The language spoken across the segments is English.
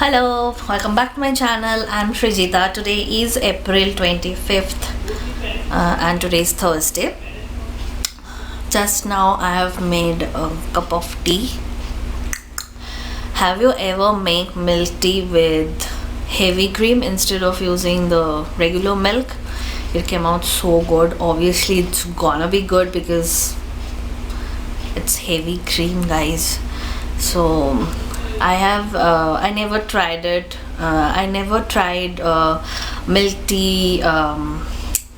Hello, welcome back to my channel. I'm Srijita. Today is April 25th and today is Thursday. Just now I have made a cup of tea. Have you ever make milk tea with heavy cream instead of using the regular milk? It came out so good. Obviously it's gonna be good because it's heavy cream, guys. So I never tried it. I never tried milk tea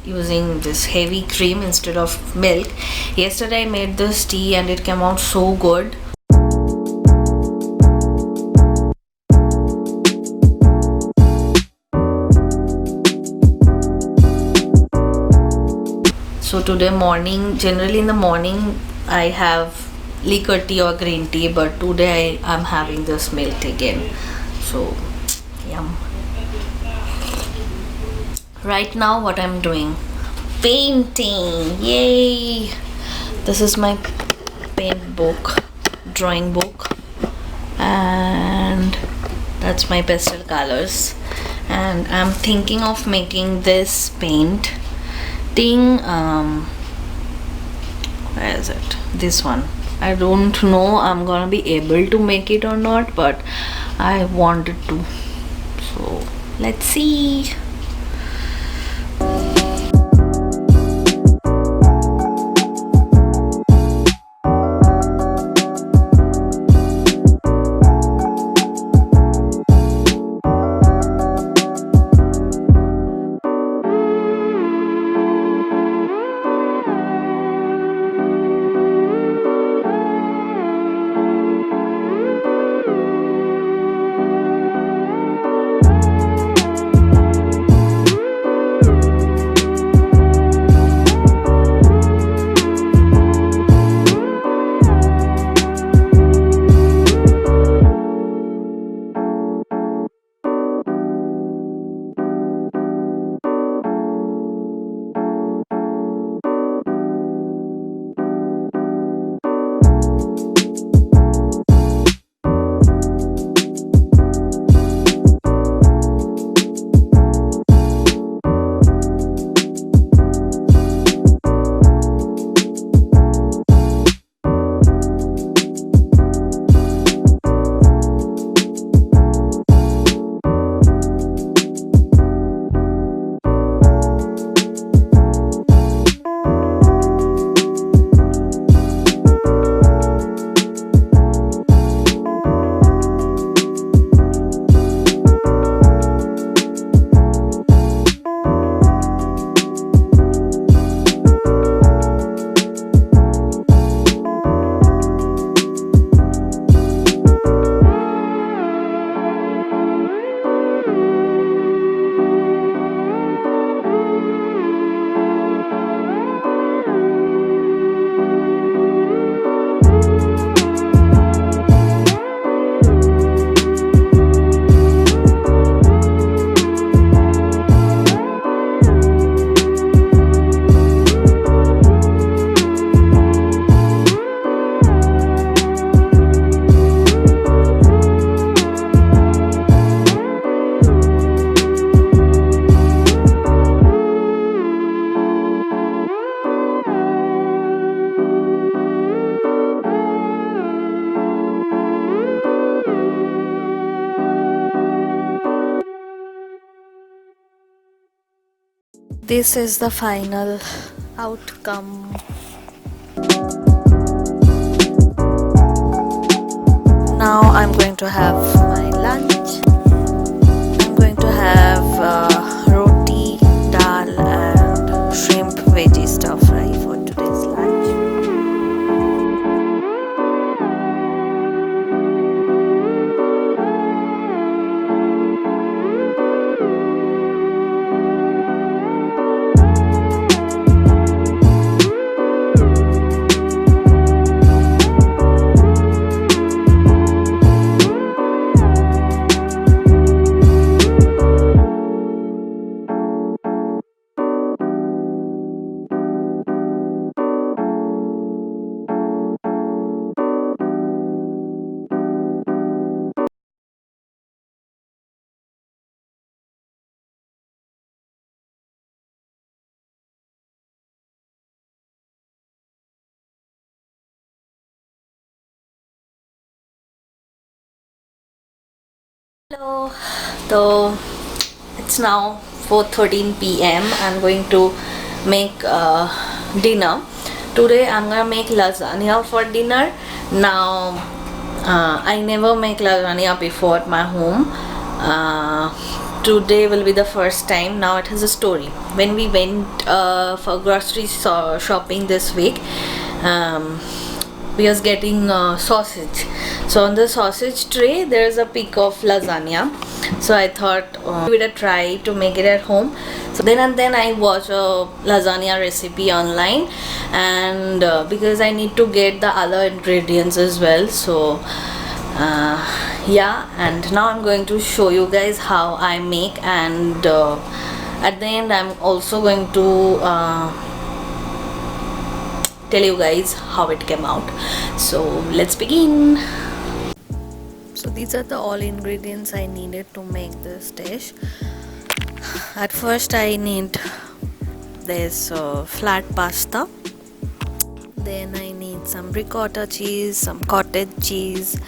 using this heavy cream instead of milk. Yesterday I made this tea and it came out so good. So today morning, generally in the morning I have liquor tea or green tea, but today I'm having this milk tea again. So yum. Right now what I'm doing, painting. Yay! This is my paint book, drawing book, and that's my pastel colors. And I'm thinking of making this painting. Where is it? This one. I don't know I'm gonna be able to make it or not, but I wanted to. So let's see. This is the final outcome. Now I'm going to have my lunch. I'm going to have roti, dal and shrimp veggie stir fry for today's lunch. Hello, so it's now 4:13 p.m. I'm going to make dinner. Today I'm gonna make lasagna for dinner. Now I never make lasagna before at my home. Today will be the first time. Now it has a story. When we went for grocery shopping this week, we was getting sausage. So on the sausage tray there's a pic of lasagna. So I thought give it a try to make it at home. So then I watched a lasagna recipe online, and because I need to get the other ingredients as well. So yeah, and now I'm going to show you guys how I make, and at the end I'm also going to tell you guys how it came out. So let's begin. So these are the all ingredients I needed to make this dish. At first I need this flat pasta, then I need some ricotta cheese, some cottage cheese,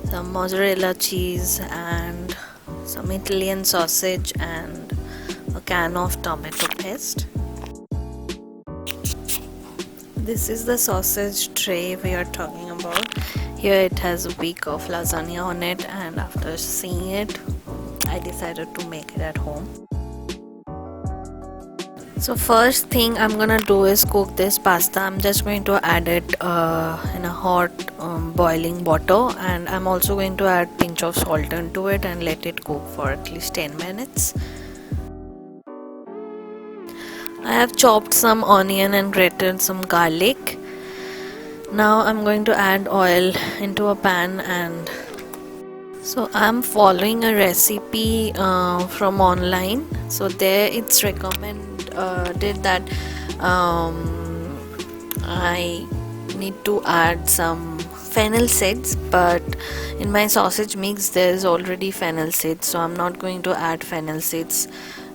some mozzarella cheese, and some Italian sausage, and a can of tomato paste. This is the sausage tray we are talking about. Here it has a week of lasagna on it, and after seeing it I decided to make it at home. So first thing I'm gonna do is cook this pasta. I'm just going to add it in a hot boiling water, and I'm also going to add pinch of salt into it and let it cook for at least 10 minutes. I have chopped some onion and grated some garlic. Now I'm going to add oil into a pan, and so I'm following a recipe from online. So there it's recommended that I need to add some fennel seeds, but in my sausage mix there is already fennel seeds, so I'm not going to add fennel seeds.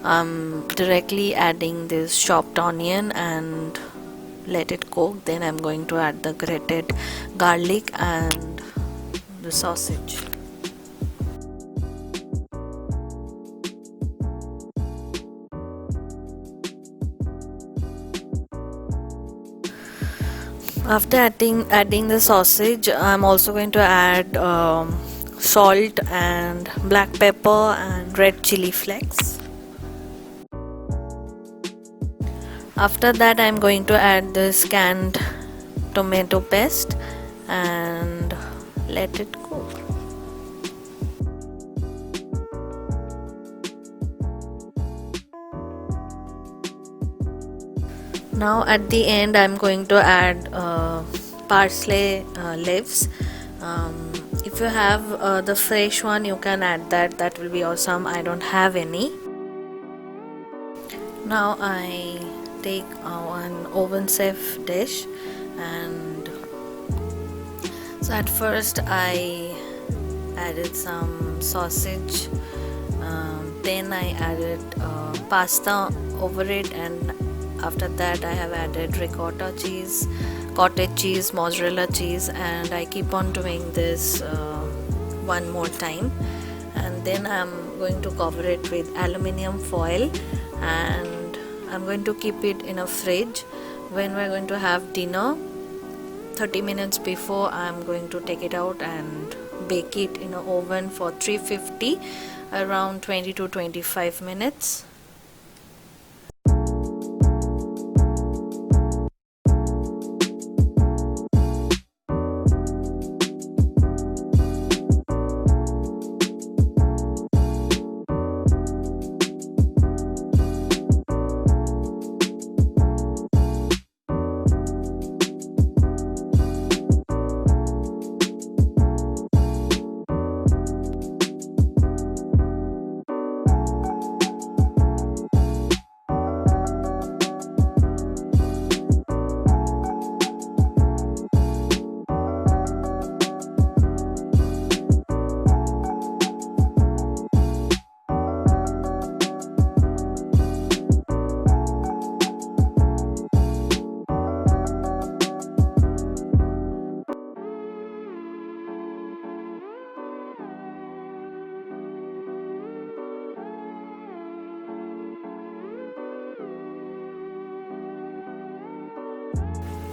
I'm directly adding this chopped onion and let it cook. Then I'm going to add the grated garlic and the sausage. After adding the sausage, I'm also going to add salt and black pepper and red chili flakes. After that I'm going to add this canned tomato paste and let it cook. Now at the end I'm going to add parsley leaves. If you have the fresh one, you can add that will be awesome. I don't have any. Now I take an oven safe dish, and so at first I added some sausage, then I added pasta over it, and after that I have added ricotta cheese, cottage cheese, mozzarella cheese, and I keep on doing this one more time, and then I'm going to cover it with aluminium foil, and I'm going to keep it in a fridge. When we're going to have dinner, 30 minutes before, I'm going to take it out and bake it in an oven for 350 around 20 to 25 minutes.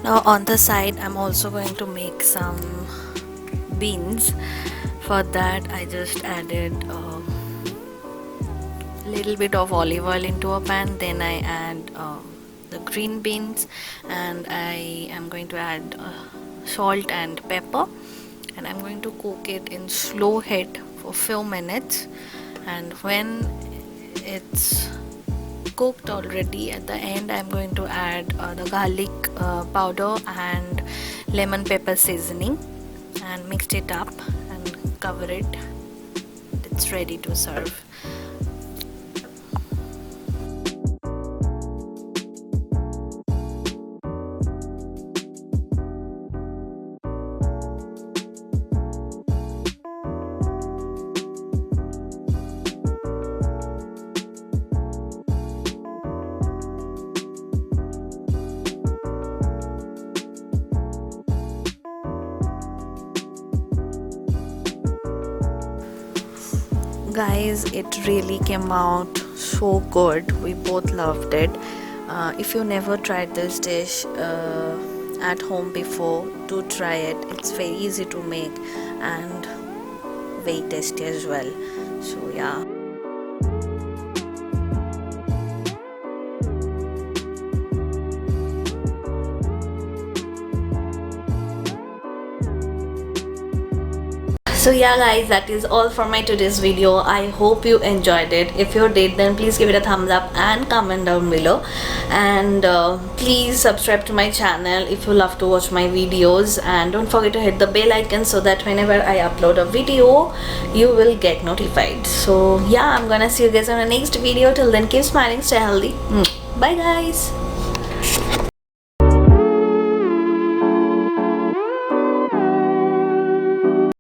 Now on the side I'm also going to make some beans. For that I just added a little bit of olive oil into a pan, then I add the green beans, and I am going to add salt and pepper, and I'm going to cook it in slow heat for few minutes. And when it's cooked already, at the end I'm going to add the garlic powder and lemon pepper seasoning and mix it up and cover it. It's ready to serve. Guys, it really came out so good. We both loved it. If you never tried this dish at home before, do try it. It's very easy to make and very tasty as well. So yeah. So yeah guys, that is all for my today's video. I hope you enjoyed it. If you did, then please give it a thumbs up and comment down below, and please subscribe to my channel if you love to watch my videos, and don't forget to hit the bell icon so that whenever I upload a video you will get notified. So yeah, I'm gonna see you guys on the next video. Till then, keep smiling, stay healthy. Bye guys.